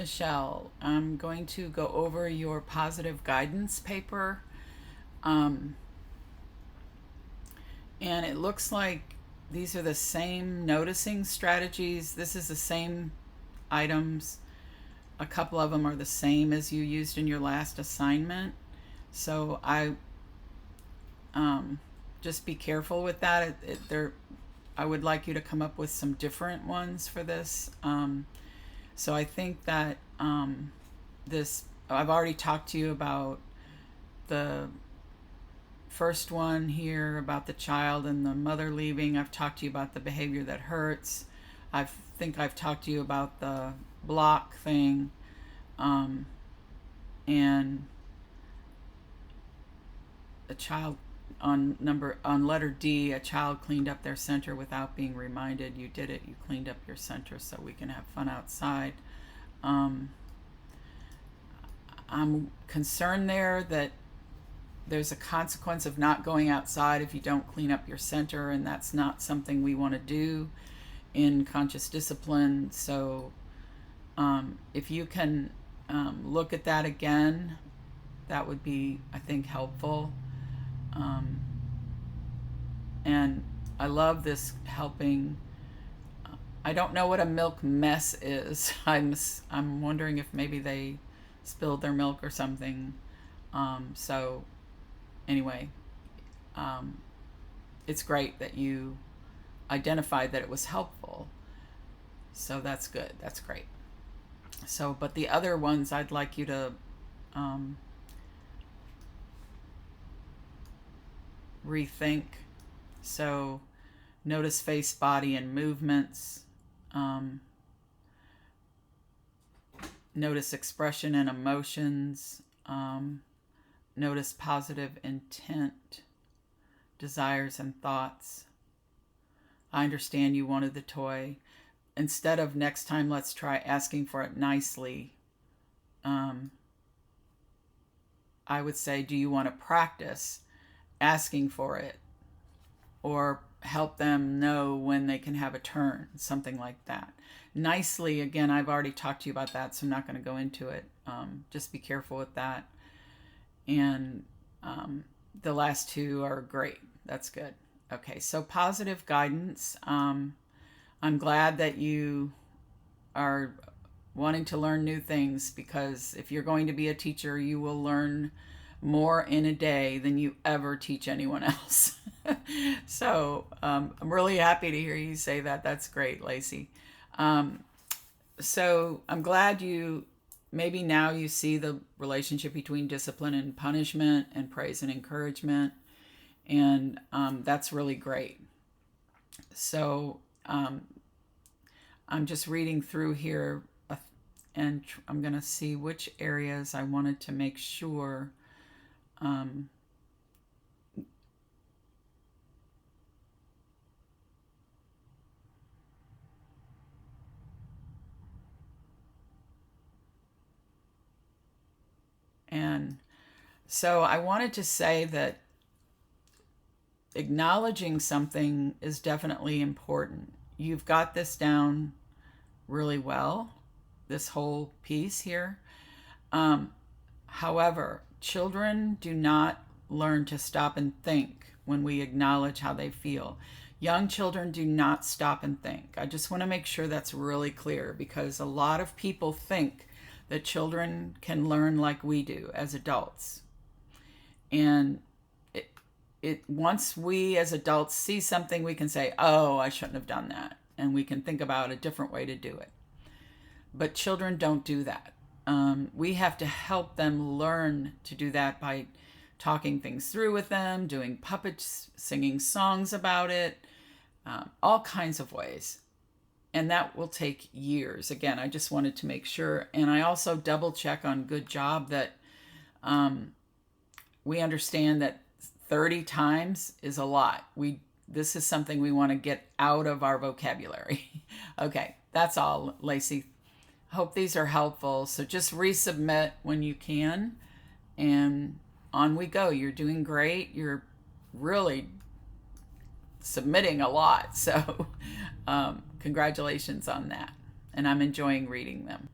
Michelle, I'm going to go over your positive guidance paper. Um, and it looks like these are the same noticing strategies. This is the same items. A couple of them are the same as you used in your last assignment. So um, just be careful with that. I would like you to come up with some different ones for this. So I think that I've already talked to you about the first one here about the child and the mother leaving. I've talked to you about the behavior that hurts. I think I've talked to you about the block thing. Um, and a child on letter D, a child cleaned up their center without being reminded. You did it. You cleaned up your center so we can have fun outside. Um, I'm concerned there that there's a consequence of not going outside if you don't clean up your center, and that's not something we want to do in conscious discipline. So if you can look at that again, that would be, I think, helpful. And I love this helping. I don't know what a milk mess is. I'm wondering if maybe they spilled their milk or something. So anyway, it's great that you identified that it was helpful. So that's good. That's great. So, but the other ones I'd like you to rethink. So notice face, body, and movements. Notice expression and emotions. Notice positive intent, desires, and thoughts. I understand you wanted the toy. Instead of next time, let's try asking for it nicely. I would say, do you want to practice asking for it? Or help them know when they can have a turn, something like that. Nicely, again, I've already talked to you about that, so I'm not going to go into it. Just be careful with that. And the last two are great. That's good. Okay, so positive guidance. I'm glad that you are wanting to learn new things, because if you're going to be a teacher, you will learn more in a day than you ever teach anyone else. So I'm really happy to hear you say that. That's great, Lacy. So I'm glad maybe now you see the relationship between discipline and punishment and praise and encouragement. And that's really great. So I'm just reading through here, and I'm going to see which areas I wanted to make sure and so I wanted to say that acknowledging something is definitely important. You've got this down really well, this whole piece here. However, children do not learn to stop and think when we acknowledge how they feel. Young children do not stop and think. I just want to make sure that's really clear, because a lot of people think that children can learn like we do as adults. And once we as adults see something, we can say, oh, I shouldn't have done that. And we can think about a different way to do it. But children don't do that. We have to help them learn to do that by talking things through with them, doing puppets, singing songs about it, all kinds of ways. And that will take years. Again, I just wanted to make sure. And I also double check on Good Job that we understand that 30 times is a lot. This is something we want to get out of our vocabulary. Okay, that's all, Lacy. Hope these are helpful. So just resubmit when you can, and on we go. You're doing great. You're really submitting a lot. So congratulations on that. And I'm enjoying reading them.